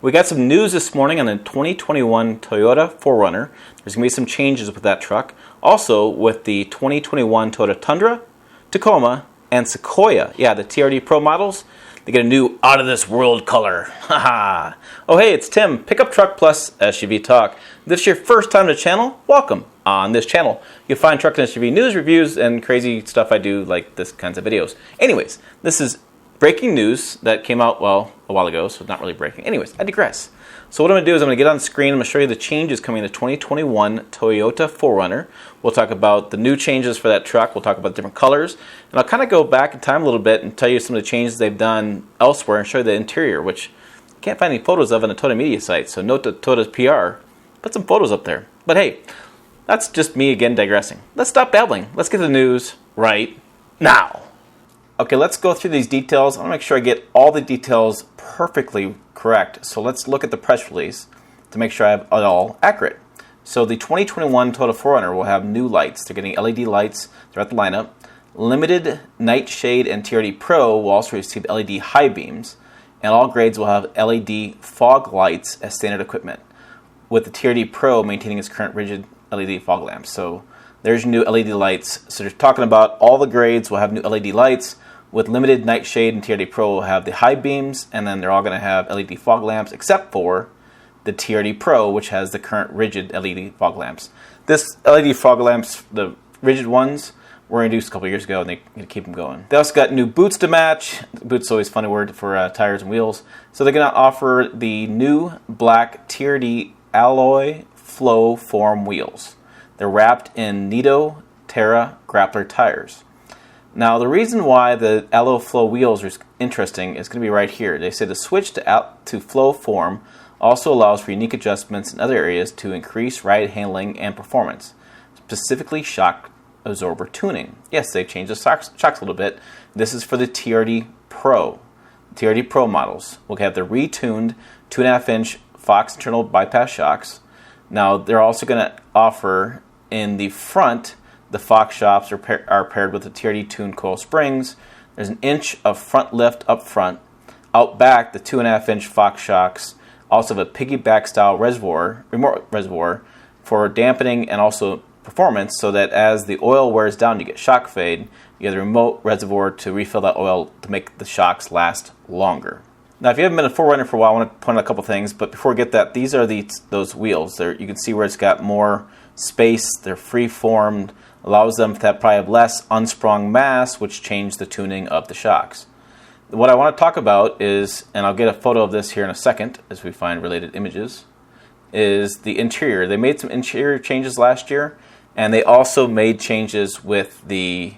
We got some news this morning on the 2021 Toyota 4Runner. There's going to be some changes with that truck. Also with the 2021 Toyota Tundra, Tacoma, and Sequoia. Yeah, the TRD PRO models. They get a new out-of-this-world color. Haha. Oh, hey, it's Tim, Pickup Truck Plus SUV Talk. If this is your first time to the channel, welcome. On this channel, you'll find truck and SUV news, reviews, and crazy stuff I do, like this kinds of videos. Anyways, this is breaking news that came out, well, a while ago, so it's not really breaking. Anyways, I digress. So what I'm going to do is I'm going to get on the screen. I'm going to show you the changes coming in the 2021 Toyota 4Runner. We'll talk about the new changes for that truck. We'll talk about different colors. And I'll kind of go back in time a little bit and tell you some of the changes they've done elsewhere and show you the interior, which you can't find any photos of on the Toyota media site. So note that Toyota's PR put some photos up there. But hey, that's just me again digressing. Let's stop babbling. Let's get to the news right now. Okay, let's go through these details. I want to make sure I get all the details perfectly correct. So let's look at the press release to make sure I have it all accurate. So the 2021 Toyota 4Runner will have new lights. They're getting LED lights throughout the lineup. Limited Night Shade and TRD Pro will also receive LED high beams. And all grades will have LED fog lights as standard equipment, with the TRD Pro maintaining its current rigid LED fog lamps. So there's new LED lights. So they're talking about all the grades will have new LED lights. With Limited Night Shade and TRD Pro will have the high beams, and then they're all going to have LED fog lamps, except for the TRD Pro, which has the current rigid LED fog lamps. This LED fog lamps, the rigid ones, were introduced a couple years ago, and they keep them going. They also got new boots to match. Boots is always a funny word for tires and wheels. So they're going to offer the new black TRD alloy flow form wheels. They're wrapped in Nitto Terra grappler tires. Now, the reason why the alloy flow wheels are interesting is going to be right here. They say the switch to flow form also allows for unique adjustments in other areas to increase ride handling and performance, specifically shock absorber tuning. Yes, they've changed the shocks a little bit. This is for the TRD Pro. TRD Pro models will have the retuned 2.5-inch Fox internal bypass shocks. Now, they're also going to offer in the front, the Fox shocks are paired with the TRD tuned coil springs. There's an inch of front lift up front. Out back, the 2.5-inch Fox shocks also have a piggyback style remote reservoir for dampening and also performance, so that as the oil wears down, you get shock fade. You have the remote reservoir to refill that oil to make the shocks last longer. Now, if you haven't been a 4Runner for a while, I want to point out a couple things. But before we get that, these are those wheels. You can see where it's got more space. They're free-formed. Allows them to probably have less unsprung mass, which changed the tuning of the shocks. What I want to talk about is, and I'll get a photo of this here in a second as we find related images, is the interior. They made some interior changes last year, and they also made changes with the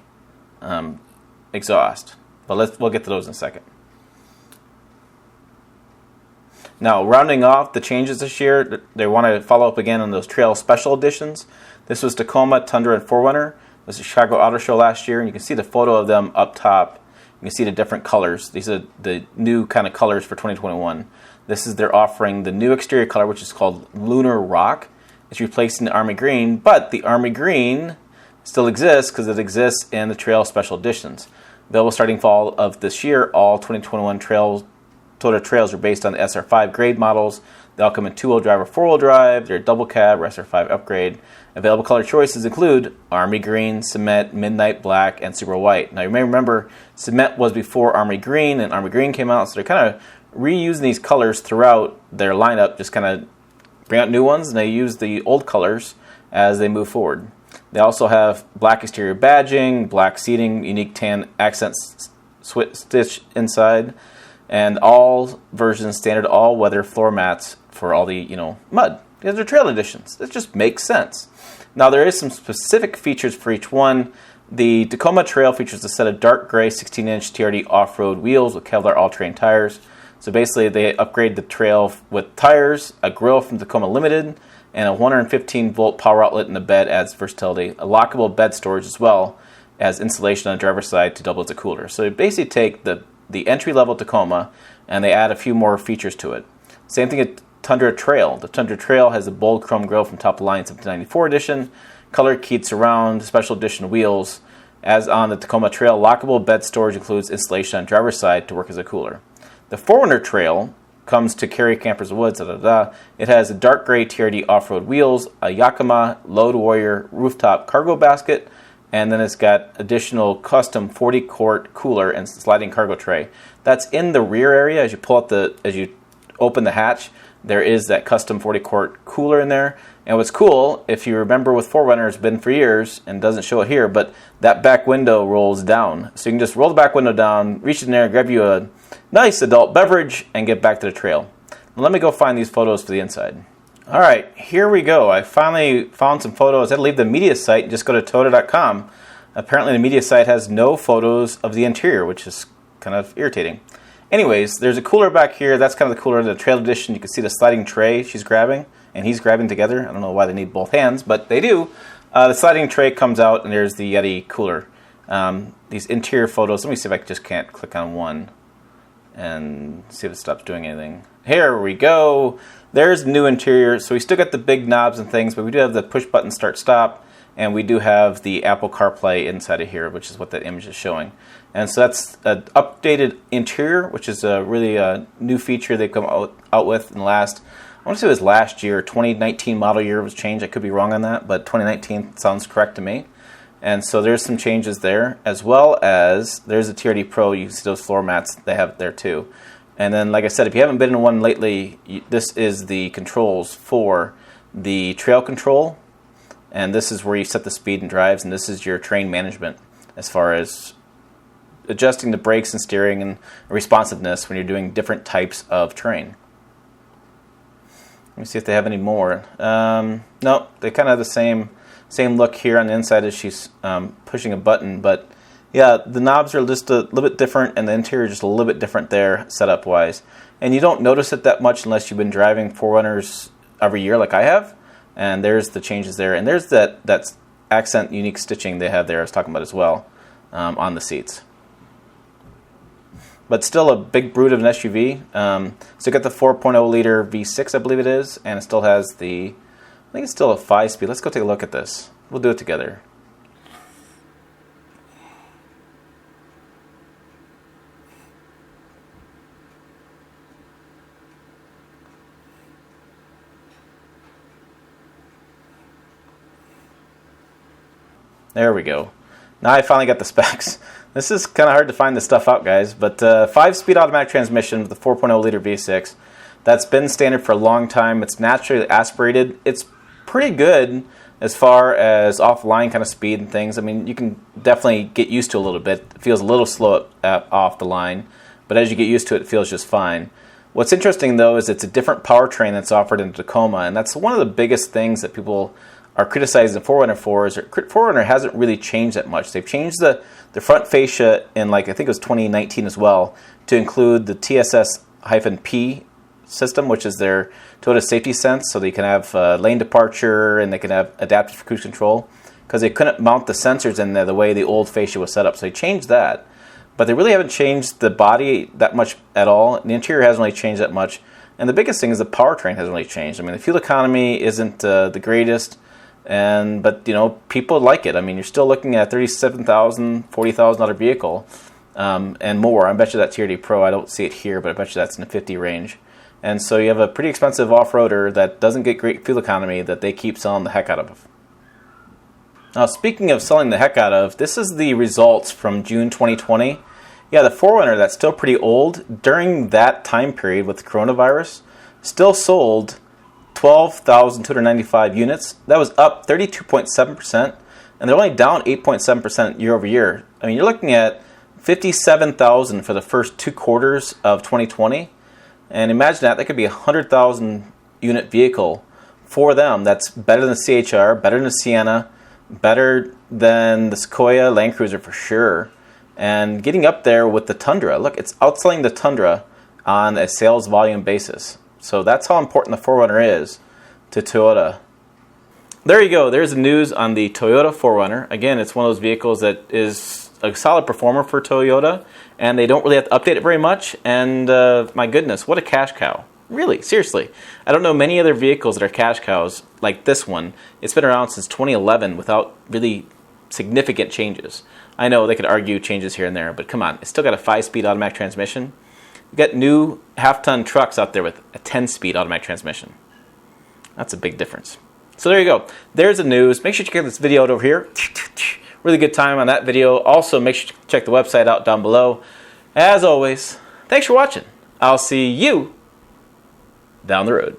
exhaust. But we'll get to those in a second. Now, rounding off the changes this year, they want to follow up again on those Trail Special Editions. This was Tacoma, Tundra, and 4Runner. It was the Chicago Auto Show last year, and you can see the photo of them up top. You can see the different colors. These are the new kind of colors for 2021. They're offering the new exterior color, which is called Lunar Rock. It's replacing the Army Green, but the Army Green still exists because it exists in the Trail Special Editions. Available starting fall of this year, all 2021 Toyota Trails are based on the SR5 grade models. They all come in 2-wheel drive or 4-wheel drive. They're double cab or SR5 upgrade. Available color choices include Army Green, Cement, Midnight Black, and Super White. Now, you may remember Cement was before Army Green, and Army Green came out, so they're kind of reusing these colors throughout their lineup, just kind of bring out new ones, and they use the old colors as they move forward. They also have black exterior badging, black seating, unique tan accent stitch inside, and all versions standard all-weather floor mats for all the, mud. Because they're trail editions. It just makes sense. Now, there is some specific features for each one. The Tacoma Trail features a set of dark gray 16-inch TRD off-road wheels with Kevlar all-terrain tires. So basically, they upgrade the trail with tires, a grill from Tacoma Limited, and a 115-volt power outlet in the bed adds versatility. A lockable bed storage as well as insulation on the driver's side to double as a cooler. So they basically take the entry-level Tacoma and they add a few more features to it. Same thing at Tundra Trail. The Tundra Trail has a bold chrome grille from Top of the Line 1794 edition, color keyed surround, special edition wheels. As on the Tacoma Trail, lockable bed storage includes insulation on driver's side to work as a cooler. The 4Runner Trail comes to carry campers in the woods, It has a dark gray TRD off-road wheels, a Yakima Load Warrior rooftop cargo basket, and then it's got additional custom 40-quart cooler and sliding cargo tray. That's in the rear area. As you open the hatch, there is that custom 40-quart cooler in there. And what's cool, if you remember with 4Runner, it's been for years and doesn't show it here, but that back window rolls down. So you can just roll the back window down, reach in there, grab you a nice adult beverage, and get back to the trail. Now let me go find these photos for the inside. All right, here we go. I finally found some photos. I had to leave the media site and just go to Toyota.com. Apparently the media site has no photos of the interior, which is kind of irritating. Anyways, there's a cooler back here. That's kind of the cooler. The Trail Edition, you can see the sliding tray she's grabbing, and he's grabbing together. I don't know why they need both hands, but they do. The sliding tray comes out, and there's the Yeti cooler. These interior photos, let me see if I just can't click on one and see if it stops doing anything. Here we go. There's the new interior. So we still got the big knobs and things, but we do have the push button start stop, and we do have the Apple CarPlay inside of here, which is what that image is showing. And so that's an updated interior, which is a really new feature they've come out with in the last, I want to say it was last year, 2019 model year was changed. I could be wrong on that, but 2019 sounds correct to me. And so there's some changes there, as well as there's a TRD Pro. You can see those floor mats they have there too. And then, like I said, if you haven't been in one lately, this is the controls for the trail control. And this is where you set the speed and drives, and this is your train management as far as adjusting the brakes and steering and responsiveness when you're doing different types of terrain. Let me see if they have any more. No, they kind of have the same look here on the inside as she's pushing a button, but yeah, the knobs are just a little bit different, and the interior is just a little bit different there, setup-wise. And you don't notice it that much unless you've been driving 4Runners every year like I have. And there's the changes there. And there's that accent unique stitching they have there I was talking about as well on the seats. But still a big brute of an SUV. So you got the 4.0 liter V6, I believe it is, and it still has I think it's still a 5-speed. Let's go take a look at this. We'll do it together. There we go. Now I finally got the specs. This is kind of hard to find this stuff out, guys, but 5-speed automatic transmission with the 4.0 liter V6. That's been standard for a long time. It's naturally aspirated. It's pretty good as far as off-line kind of speed and things. I mean, you can definitely get used to it a little bit. It feels a little slow off the line, but as you get used to it, it feels just fine. What's interesting, though, is it's a different powertrain that's offered in Tacoma, and that's one of the biggest things that people are criticizing 4Runner for. Is 4Runner hasn't really changed that much. They've changed the front fascia in, I think it was 2019 as well, to include the TSS-P system, which is their Toyota safety sense, so they can have lane departure and they can have adaptive cruise control, because they couldn't mount the sensors in there the way the old fascia was set up. So they changed that, but they really haven't changed the body that much at all. The interior hasn't really changed that much, and the biggest thing is the powertrain hasn't really changed. I mean, the fuel economy isn't the greatest, but people like it. I mean, you're still looking at $37,000, $40,000 vehicle and more. I bet you that TRD Pro, I don't see it here, but I bet you that's in the 50 range. And so you have a pretty expensive off-roader that doesn't get great fuel economy that they keep selling the heck out of. Now, speaking of selling the heck out of, this is the results from June 2020. Yeah, the 4Runner, that's still pretty old. During that time period with the coronavirus, still sold 12,295 units. That was up 32.7%, and they're only down 8.7% year over year. I mean, you're looking at 57,000 for the first 2 quarters of 2020. And imagine that could be a 100,000 unit vehicle for them. That's better than the CHR, better than the Sienna, better than the Sequoia, Land Cruiser for sure. And getting up there with the Tundra. Look, it's outselling the Tundra on a sales volume basis. So that's how important the 4Runner is to Toyota. There you go. There's the news on the Toyota 4Runner. Again, it's one of those vehicles that is a solid performer for Toyota, and they don't really have to update it very much. And my goodness, what a cash cow. Really, seriously. I don't know many other vehicles that are cash cows like this one. It's been around since 2011 without really significant changes. I know they could argue changes here and there, but come on. It's still got a 5-speed automatic transmission. get new half-ton trucks out there with a 10-speed automatic transmission. That's a big difference. So there you go. There's the news. Make sure you check out this video out over here. Really good time on that video. Also, make sure to check the website out down below. As always, thanks for watching. I'll see you down the road.